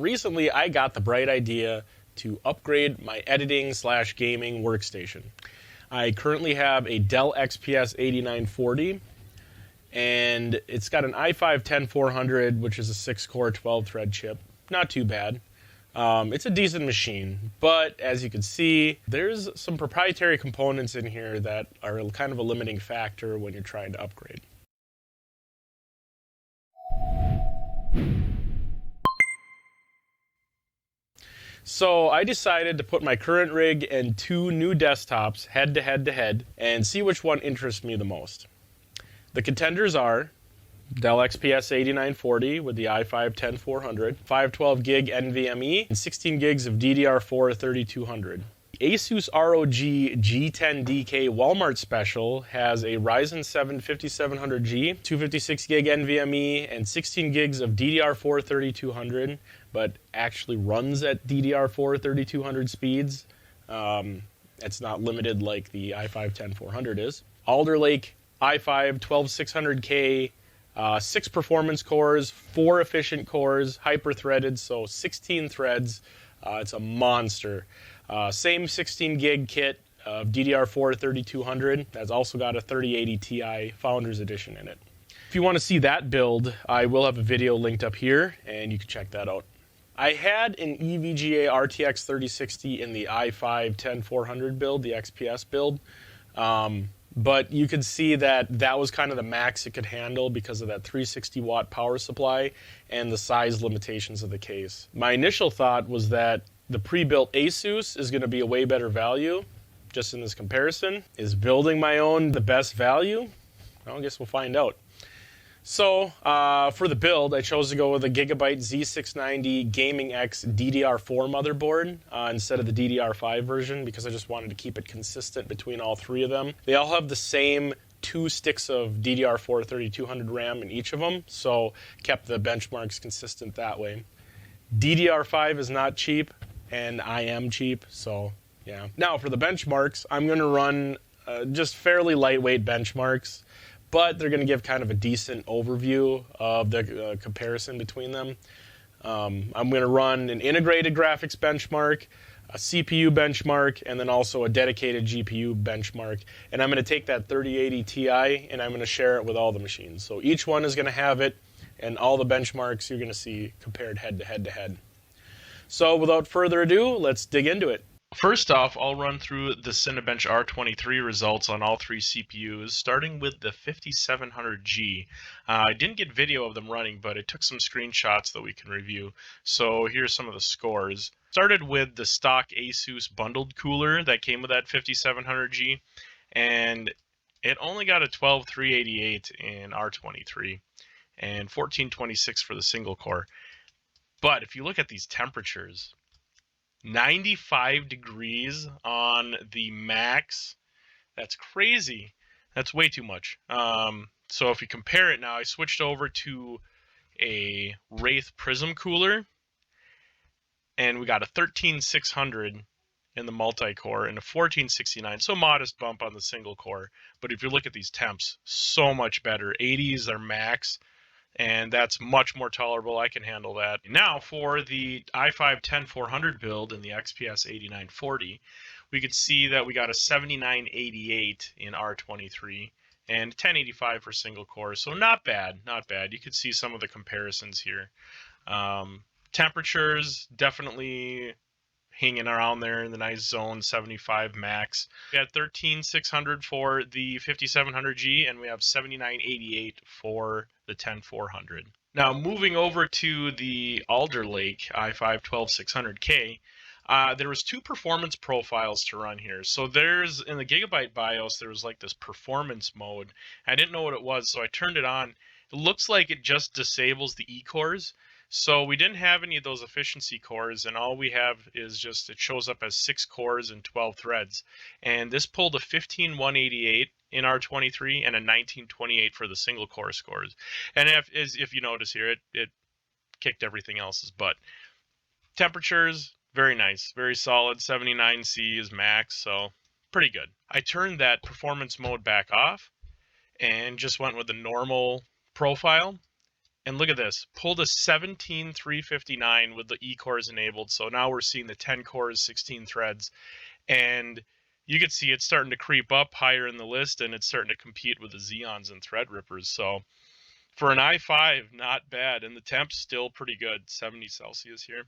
recently I got the bright idea to upgrade my editing/gaming workstation. I currently have a Dell XPS 8940, and it's got an i5-10400, which is a 6-core, 12-thread chip. Not too bad. It's a decent machine, but as you can see, there's some proprietary components in here that are kind of a limiting factor when you're trying to upgrade. So I decided to put my current rig and 2 new desktops head to head and see which one interests me the most. The contenders are Dell XPS 8940 with the i5-10400, 512 gig NVMe, and 16 gigs of DDR4 3200. Asus ROG G10DK Walmart Special has a Ryzen 7 5700G, 256 gig NVMe, and 16 gigs of DDR4 3200, but actually runs at DDR4 3200 speeds. It's not limited like the i5-10400 is. Alder Lake i5 12600K, 6 performance cores, 4 efficient cores, hyper-threaded, so 16 threads. It's a monster. Same 16 gig kit of DDR4 3200. That's also got a 3080 Ti Founders Edition in it. If you want to see that build, I will have a video linked up here, and you can check that out. I had an EVGA RTX 3060 in the i5-10400 build, the XPS build. But you could see that that was kind of the max it could handle because of that 360 watt power supply and the size limitations of the case. My initial thought was that the pre-built Asus is going to be a way better value, just in this comparison. Is building my own the best value? Well, I guess we'll find out. So for the build, I chose to go with a Gigabyte Z690 Gaming X DDR4 motherboard instead of the DDR5 version because I just wanted to keep it consistent between all 3 of them. They all have the same 2 sticks of DDR4 3200 RAM in each of them, so kept the benchmarks consistent that way. DDR5 is not cheap, and I am cheap, so yeah. Now for the benchmarks, I'm going to run just fairly lightweight benchmarks, but they're going to give kind of a decent overview of the comparison between them. I'm going to run an integrated graphics benchmark, a CPU benchmark, and then also a dedicated GPU benchmark. And I'm going to take that 3080 Ti and I'm going to share it with all the machines. So each one is going to have it, and all the benchmarks you're going to see compared head to head. So without further ado, let's dig into it. First off, I'll run through the Cinebench R23 results on all 3 CPUs, starting with the 5700G. I didn't get video of them running, but I took some screenshots that we can review. So here's some of the scores. Started with the stock Asus bundled cooler that came with that 5700G, and it only got a 12388 in R23 and 1426 for the single core. But if you look at these temperatures, 95 degrees on the max, that's crazy. That's way too much. So if you compare it now, I switched over to a Wraith Prism cooler, and we got a 13600 in the multi-core and a 1469, so modest bump on the single core. But if you look at these temps, so much better. 80s are max, and that's much more tolerable. I can handle that. Now for the i5-10400 build in the XPS 8940, we could see that we got a 7988 in R23 and 1085 for single core. So not bad, not bad. You could see some of the comparisons here. Temperatures definitely hanging around there in the nice zone, 75 max. We had 13600 for the 5700G, and we have 7988 for the 10400. Now moving over to the Alder Lake i5-12600K, there was 2 performance profiles to run here. So there's, in the Gigabyte BIOS, there was like this performance mode. I didn't know what it was, so I turned it on. It looks like it just disables the E-cores. So we didn't have any of those efficiency cores, and all we have is just it shows up as 6 cores and 12 threads. And this pulled a 15188 in R23 and a 1928 for the single core scores. And if you notice here, it kicked everything else's butt. Temperatures, very nice, very solid. 79C is max, so pretty good. I turned that performance mode back off and just went with the normal profile. And look at this, pulled a 17359 with the E-cores enabled. So now we're seeing the 10 cores, 16 threads. And you can see it's starting to creep up higher in the list, and it's starting to compete with the Xeons and Threadrippers. So for an i5, not bad. And the temp's still pretty good, 70 Celsius here.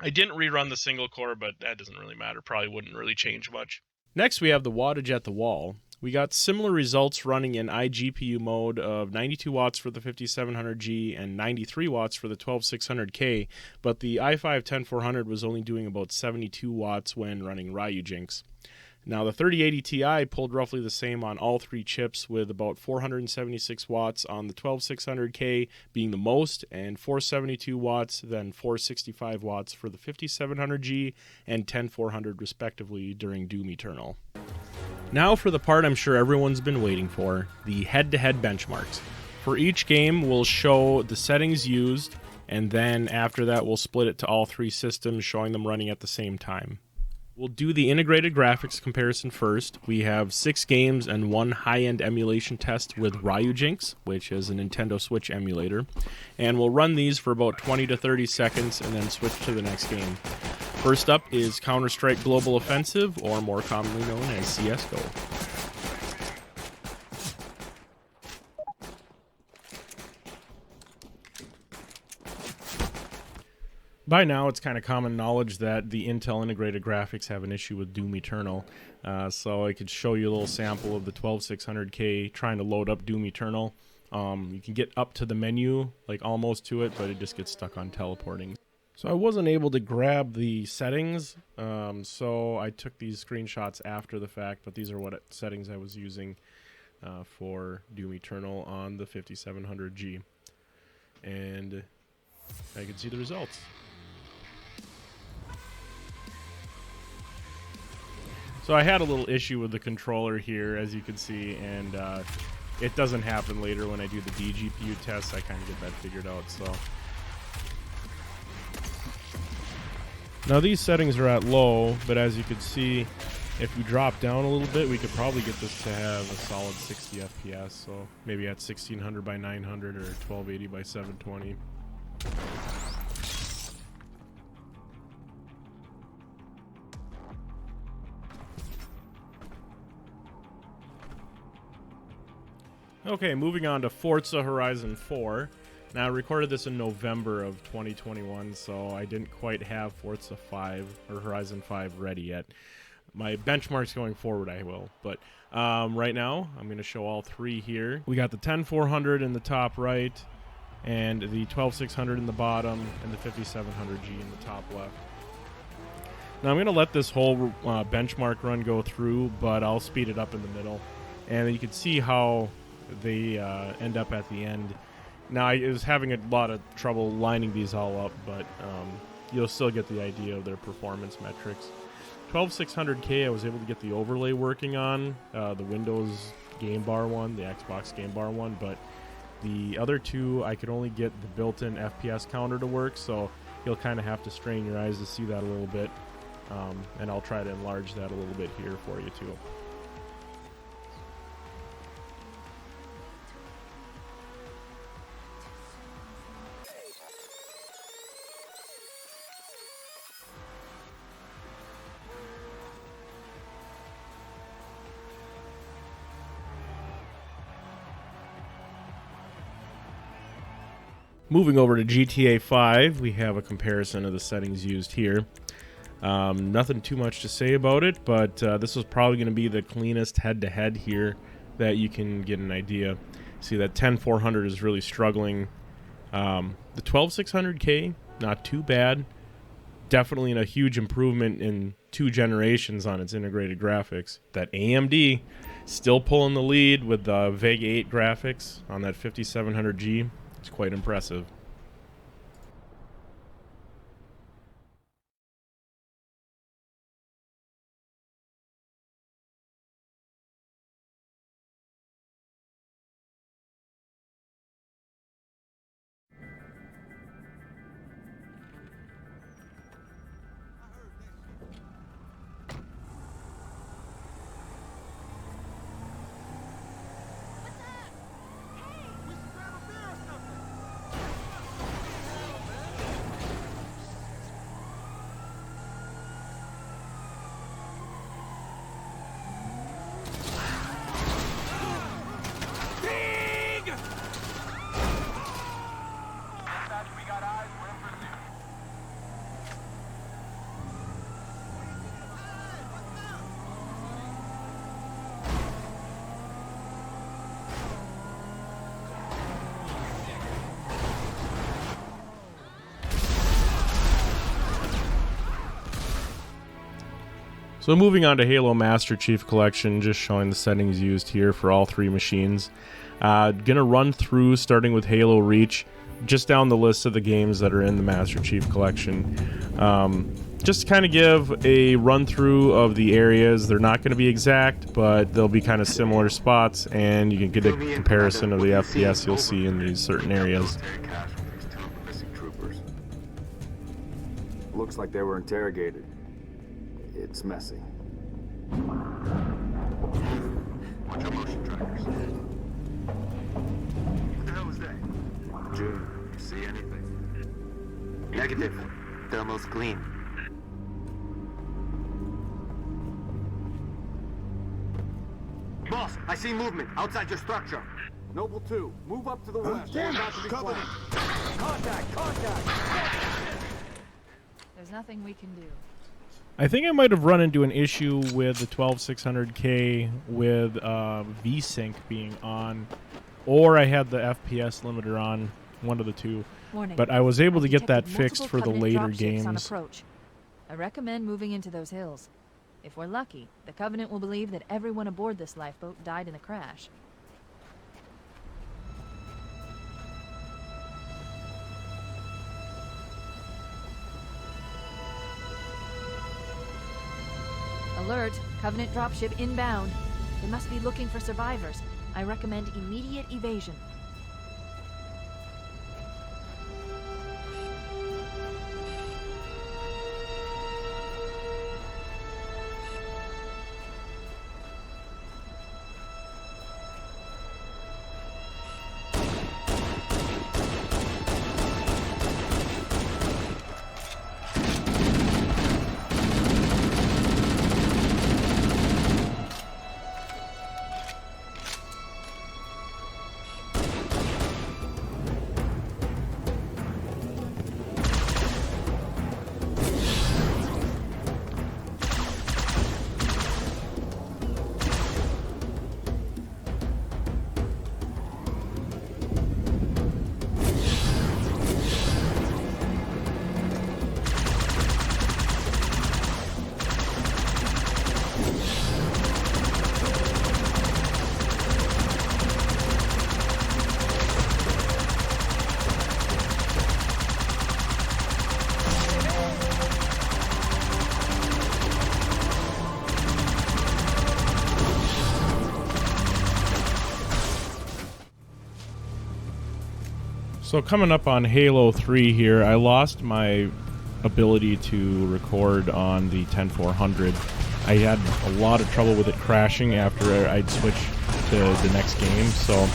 I didn't rerun the single core, but that doesn't really matter. Probably wouldn't really change much. Next, we have the wattage at the wall. We got similar results running in iGPU mode of 92 watts for the 5700G and 93 watts for the 12600K, but the i5-10400 was only doing about 72 watts when running Ryujinx. Now, the 3080 Ti pulled roughly the same on all three chips, with about 476 watts on the 12600K being the most, and 472 watts, then 465 watts for the 5700G and 10400 respectively during Doom Eternal. Now for the part I'm sure everyone's been waiting for, the head-to-head benchmarks. For each game, we'll show the settings used, and then after that we'll split it to all three systems, showing them running at the same time. We'll do the integrated graphics comparison first. We have 6 games and 1 high-end emulation test with Ryujinx, which is a Nintendo Switch emulator. And we'll run these for about 20 to 30 seconds and then switch to the next game. First up is Counter-Strike Global Offensive, or more commonly known as CSGO. By now, it's kind of common knowledge that the Intel integrated graphics have an issue with Doom Eternal. So I could show you a little sample of the 12600K trying to load up Doom Eternal. You can get up to the menu, like almost to it, but it just gets stuck on teleporting. So I wasn't able to grab the settings, so I took these screenshots after the fact, but these are what settings I was using for Doom Eternal on the 5700G. And I can see the results. So I had a little issue with the controller here, as you can see, and it doesn't happen later when I do the iGPU tests. I kind of get that figured out. So now these settings are at low, but as you can see, if we drop down a little bit, we could probably get this to have a solid 60 FPS. So maybe at 1600 by 900 or 1280 by 720. Okay, moving on to Forza Horizon 4. Now, I recorded this in November of 2021, so I didn't quite have Forza 5 or Horizon 5 ready yet. My benchmarks going forward, I will. But right now, I'm going to show all three here. We got the 10400 in the top right, and the 12600 in the bottom, and the 5700G in the top left. Now, I'm going to let this whole benchmark run go through, but I'll speed it up in the middle. And you can see how they end up at the end. Now, I was having a lot of trouble lining these all up, but you'll still get the idea of their performance metrics. 12600K, I was able to get the overlay working on, the Windows Game Bar one, the Xbox Game Bar one, but the other two, I could only get the built-in FPS counter to work, so you'll kind of have to strain your eyes to see that a little bit, and I'll try to enlarge that a little bit here for you too. Moving over to GTA 5, we have a comparison of the settings used here. Nothing too much to say about it, but this was probably going to be the cleanest head-to-head here that you can get an idea. See that 10400 is really struggling. The 12600K, not too bad. Definitely a huge improvement in 2 generations on its integrated graphics. That AMD still pulling the lead with the Vega 8 graphics on that 5700G. It's quite impressive. So moving on to Halo Master Chief Collection, just showing the settings used here for all 3 machines. Gonna run through, starting with Halo Reach, just down the list of the games that are in the Master Chief Collection. Just to kind of give a run through of the areas. They're not going to be exact, but they'll be kind of similar spots, and you can get a comparison of the FPS you'll see in these certain areas. Looks like they were interrogated. It's messy. Watch your motion trackers. What the hell was that? June, you see anything? Negative. Thermal's clean. Boss, I see movement outside your structure. Noble 2, move up to the west. We're about to be flanked. Contact! There's nothing we can do. I think I might have run into an issue with the 12600K with VSync being on, or I had the FPS limiter on, one of the two. Warning. But I was able to get that fixed for the later games. On approach. I recommend moving into those hills. If we're lucky, the Covenant will believe that everyone aboard this lifeboat died in the crash. Alert! Covenant dropship inbound. They must be looking for survivors. I recommend immediate evasion. So coming up on Halo 3 here, I lost my ability to record on the 10400. I had a lot of trouble with it crashing after I'd switched to the next game, so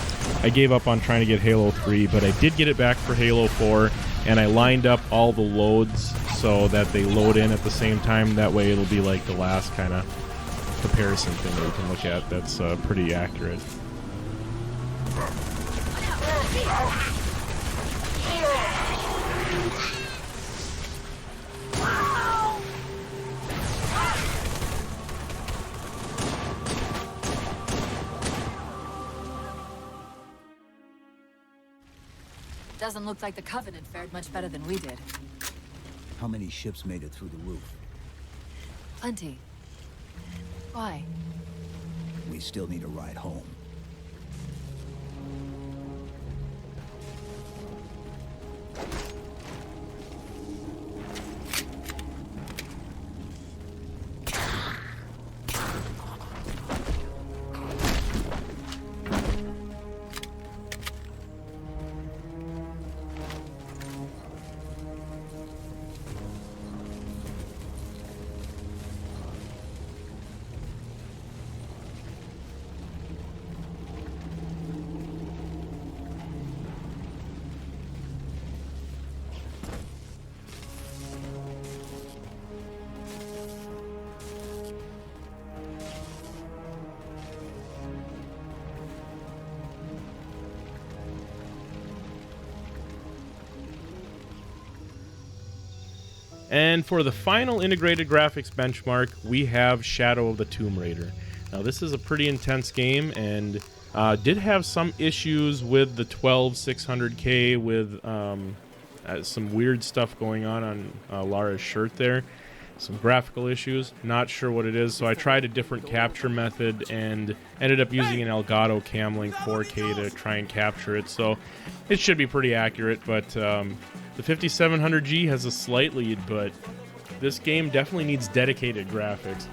I gave up on trying to get Halo 3, but I did get it back for Halo 4, and I lined up all the loads so that they load in at the same time. That way it'll be like the last kind of comparison thing that we can look at that's pretty accurate. Doesn't look like the Covenant fared much better than we did. How many ships made it through the roof? Plenty. Why? We still need a ride home. And for the final integrated graphics benchmark, we have Shadow of the Tomb Raider. Now this is a pretty intense game, and did have some issues with the 12600K with some weird stuff going on Lara's shirt there. some graphical issues. Not sure what it is, so I tried a different capture method and ended up using an Elgato Camlink 4K to try and capture it. So it should be pretty accurate, but the 5700G has a slight lead, but this game definitely needs dedicated graphics.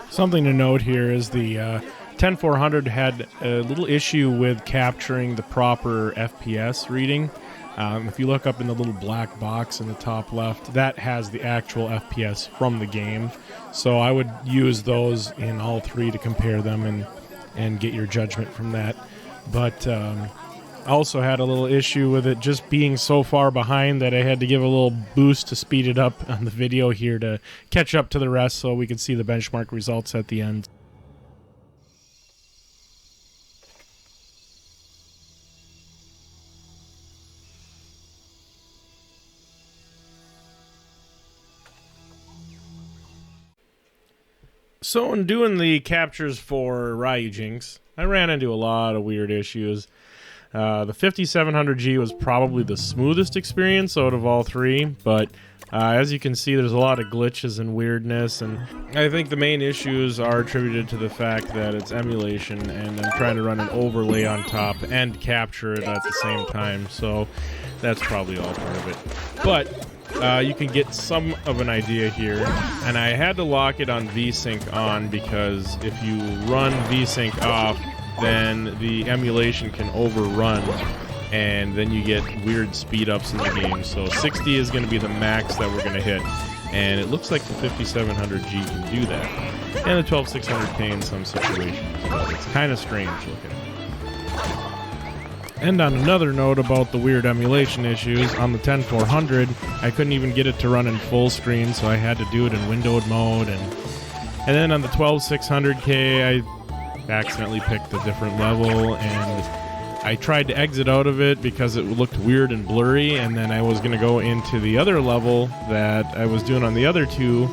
Something to note here is the 10400 had a little issue with capturing the proper FPS reading. If you look up in the little black box in the top left, that has the actual FPS from the game. So I would use those in all three to compare them and get your judgment from that. But I also had a little issue with it just being so far behind that I had to give a little boost to speed it up on the video here to catch up to the rest so we could see the benchmark results at the end. So in doing the captures for Ryujinx, I ran into a lot of weird issues. The 5700G was probably the smoothest experience out of all three, but as you can see, there's a lot of glitches and weirdness, and I think the main issues are attributed to the fact that it's emulation, and I'm trying to run an overlay on top and capture it at the same time, so that's probably all part of it. But you can get some of an idea here, and I had to lock it on VSync on because if you run VSync off, then the emulation can overrun, and then you get weird speed ups in the game. So 60 is going to be the max that we're going to hit, and it looks like the 5700G can do that, and the 12600K in some situations, but it's kind of strange looking. And on another note about the weird emulation issues, on the 10400, I couldn't even get it to run in full screen, so I had to do it in windowed mode, and then on the 12600K, I accidentally picked a different level, and I tried to exit out of it because it looked weird and blurry, and then I was going to go into the other level that I was doing on the other two,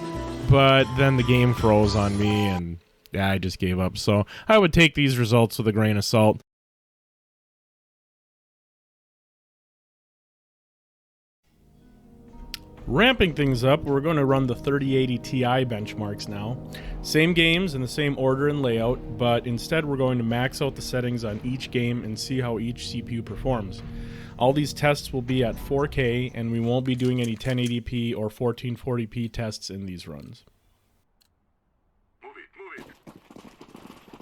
but then the game froze on me, and yeah, I just gave up. So I would take these results with a grain of salt. Ramping things up, we're going to run the 3080 Ti benchmarks now. Same games in the same order and layout, but instead we're going to max out the settings on each game and see how each CPU performs. All these tests will be at 4K, and we won't be doing any 1080p or 1440p tests in these runs. Move it, move it.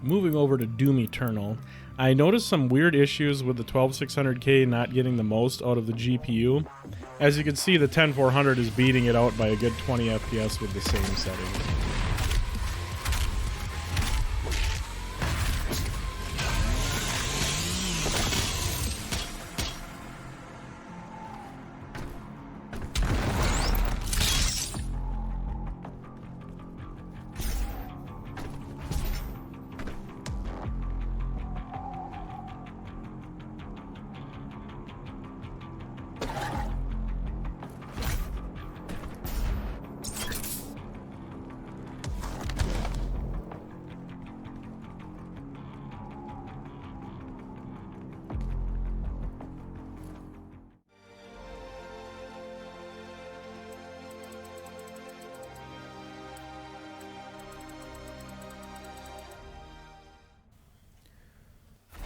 moving over to Doom Eternal, I noticed some weird issues with the 12600K not getting the most out of the GPU. As you can see, the 10400 is beating it out by a good 20 FPS with the same settings.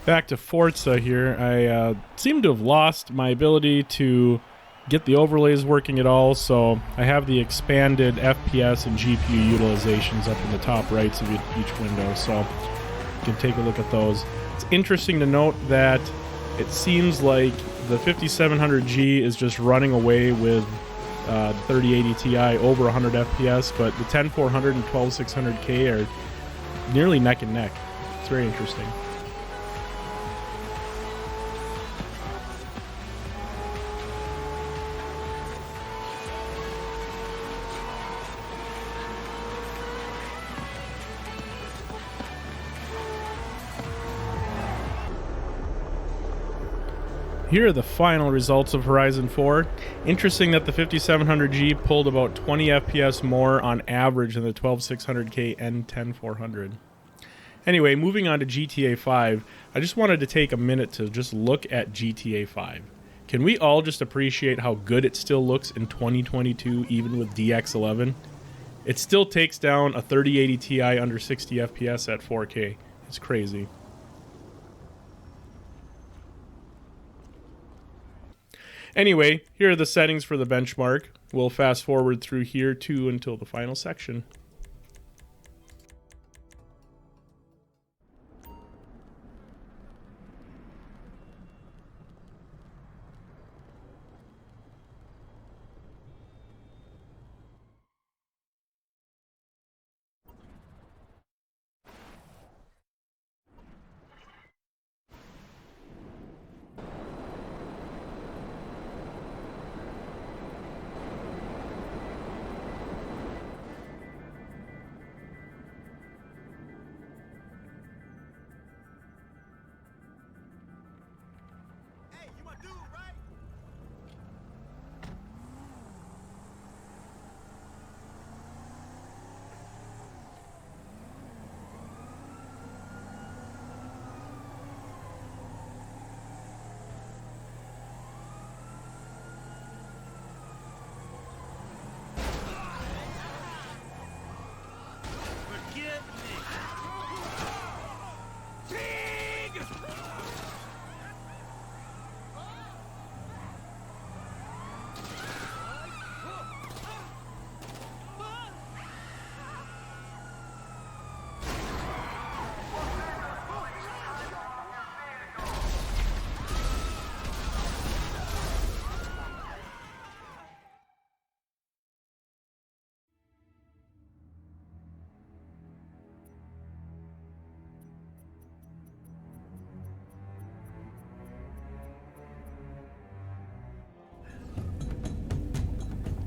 Back to Forza here, I seem to have lost my ability to get the overlays working at all, so I have the expanded FPS and GPU utilizations up in the top rights of each window, so you can take a look at those. It's interesting to note that it seems like the 5700G is just running away with 3080 Ti over 100 FPS, but the 10400 and 12600K are nearly neck and neck. It's very interesting. Here are the final results of Horizon 4. Interesting that the 5700G pulled about 20 FPS more on average than the 12600K and 10400. Anyway, moving on to GTA 5, I just wanted to take a minute to just look at GTA 5. Can we all just appreciate how good it still looks in 2022, even with DX11? It still takes down a 3080 Ti under 60 FPS at 4K. It's crazy. Anyway, here are the settings for the benchmark. We'll fast forward through here too until the final section.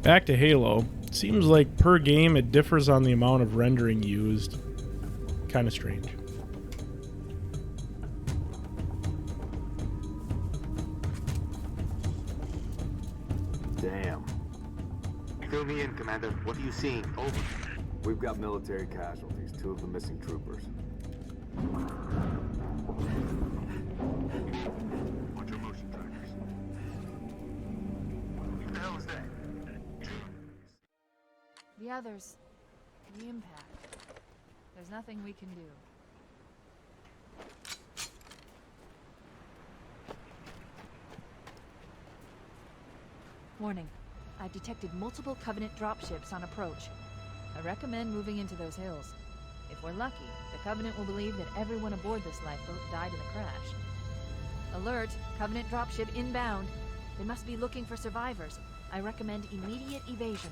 Back to Halo. Seems like per game it differs on the amount of rendering used. Kind of strange. Damn. Fill me in, Commander. What are you seeing? Over. We've got military casualties, 2 of the missing troopers. Watch your motion trackers. What the hell is that? The others. The impact. There's nothing we can do. Warning. I've detected multiple Covenant dropships on approach. I recommend moving into those hills. If we're lucky, the Covenant will believe that everyone aboard this lifeboat died in the crash. Alert! Covenant dropship inbound. They must be looking for survivors. I recommend immediate evasion.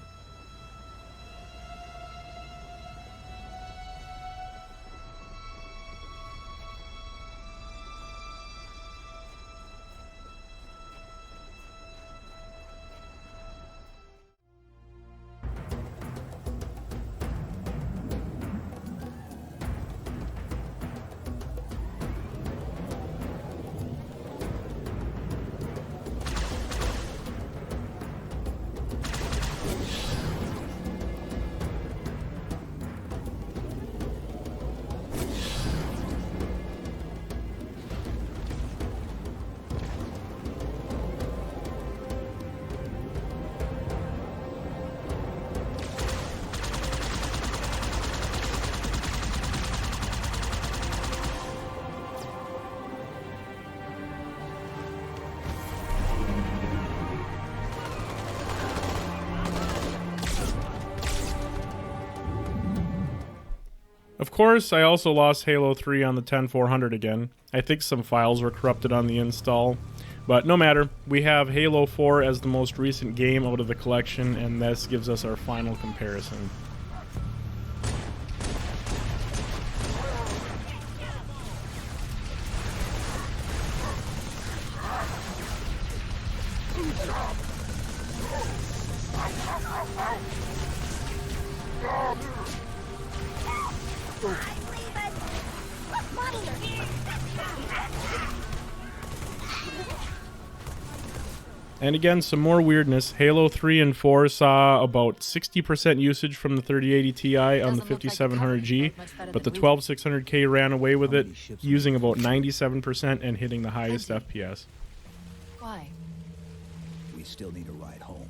Of course, I also lost Halo 3 on the 10400 again. I think some files were corrupted on the install. But no matter, we have Halo 4 as the most recent game out of the collection, and this gives us our final comparison. And again, some more weirdness. Halo 3 and 4 saw about 60% usage from the 3080 Ti on the 5700G, but the 12600K ran away with it, using about 97% and hitting the highest FPS. Why? We still need a ride home.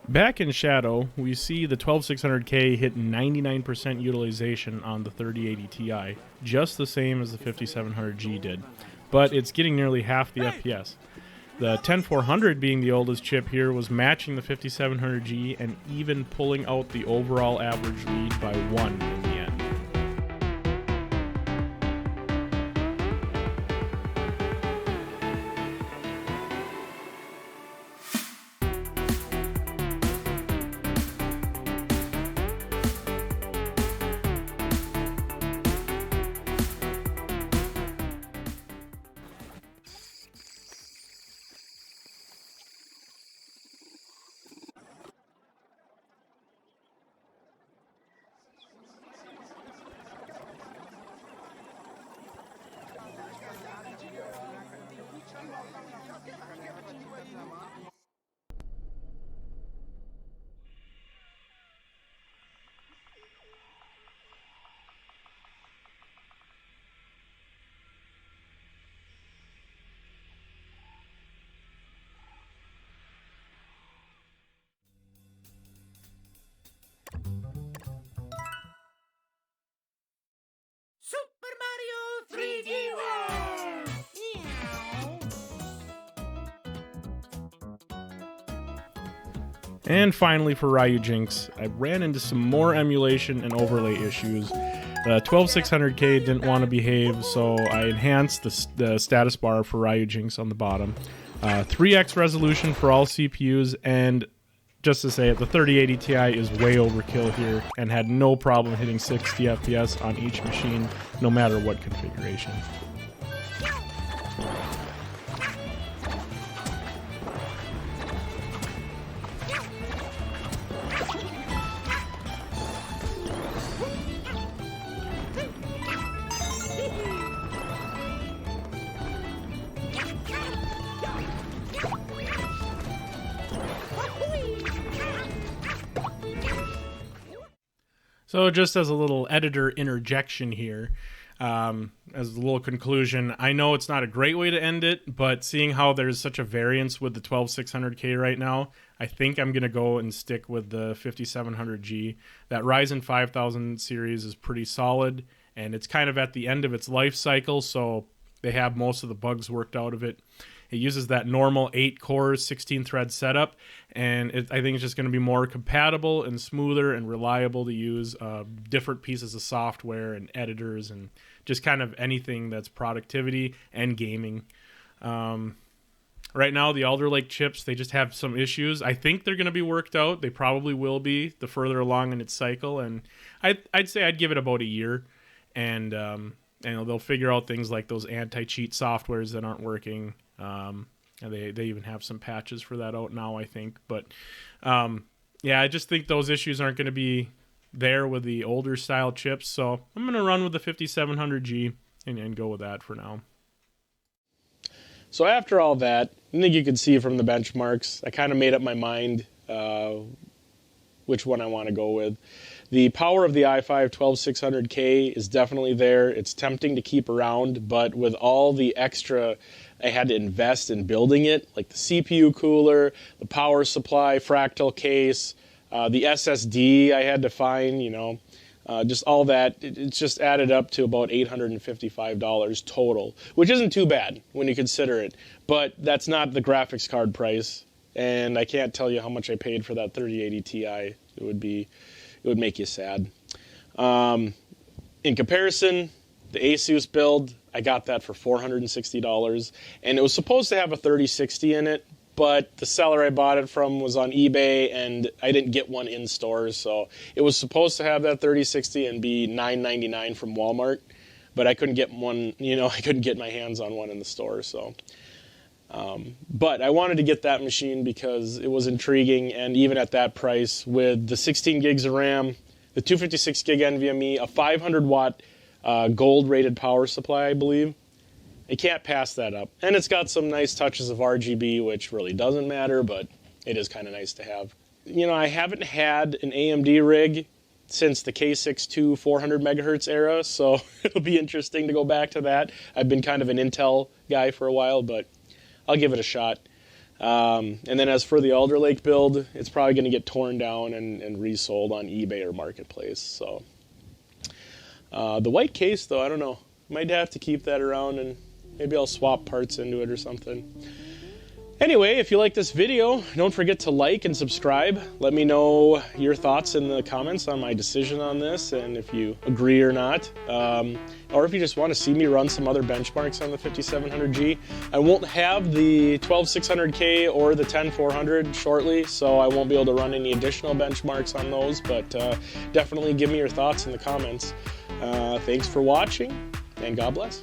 Back in Shadow, we see the 12600K hit 99% utilization on the 3080 Ti, just the same as the 5700G did, but it's getting nearly half the FPS. The 10400, being the oldest chip here, was matching the 5700G and even pulling out the overall average lead by 1 in the end. Super Mario 3D World! And finally for Ryujinx, I ran into some more emulation and overlay issues. The 12600K didn't want to behave, so I enhanced the status bar for Ryujinx on the bottom. 3x resolution for all CPUs, and just to say it, the 3080 Ti is way overkill here and had no problem hitting 60 FPS on each machine, no matter what configuration. So just as a little editor interjection here, as a little conclusion, I know it's not a great way to end it, but seeing how there's such a variance with the 12600K right now, I think I'm going to go and stick with the 5700G. That Ryzen 5000 series is pretty solid, and it's kind of at the end of its life cycle, so they have most of the bugs worked out of it. It uses that normal 8-core, 16-thread setup, and I think it's just going to be more compatible and smoother and reliable to use different pieces of software and editors and just kind of anything that's productivity and gaming. Right now, the Alder Lake chips, they just have some issues. I think they're going to be worked out. They probably will be the further along in its cycle, and I'd say I'd give it about a year, and they'll figure out things like those anti-cheat softwares that aren't working. They even have some patches for that out now, I think. But I just think those issues aren't going to be there with the older style chips. So I'm going to run with the 5700G and go with that for now. So after all that, I think you can see from the benchmarks, I kind of made up my mind which one I want to go with. The power of the i5 12600K is definitely there. It's tempting to keep around, but with all the extra I had to invest in building it, like the CPU cooler, the power supply, fractal case, the SSD I had to find, just all that, it's just added up to about $855 total, which isn't too bad when you consider it, but that's not the graphics card price, and I can't tell you how much I paid for that 3080 Ti. It would make you sad. In comparison, the Asus build, I got that for $460, and it was supposed to have a 3060 in it, but the seller I bought it from was on eBay, and I didn't get one in stores, so it was supposed to have that 3060 and be $999 from Walmart, but I couldn't get one, I couldn't get my hands on one in the store, so. But I wanted to get that machine because it was intriguing, and even at that price, with the 16 gigs of RAM, the 256 gig NVMe, a 500 watt gold-rated power supply, I believe. You can't pass that up. And it's got some nice touches of RGB, which really doesn't matter, but it is kind of nice to have. I haven't had an AMD rig since the K6-2 400 megahertz era, so it'll be interesting to go back to that. I've been kind of an Intel guy for a while, but I'll give it a shot. And then as for the Alder Lake build, it's probably going to get torn down and resold on eBay or Marketplace, so... the white case, though, I don't know. Might have to keep that around, and maybe I'll swap parts into it or something. Anyway, if you like this video, don't forget to like and subscribe. Let me know your thoughts in the comments on my decision on this, and if you agree or not. Or if you just want to see me run some other benchmarks on the 5700G. I won't have the 12600K or the 10400 shortly, so I won't be able to run any additional benchmarks on those, but definitely give me your thoughts in the comments. Thanks for watching, and God bless.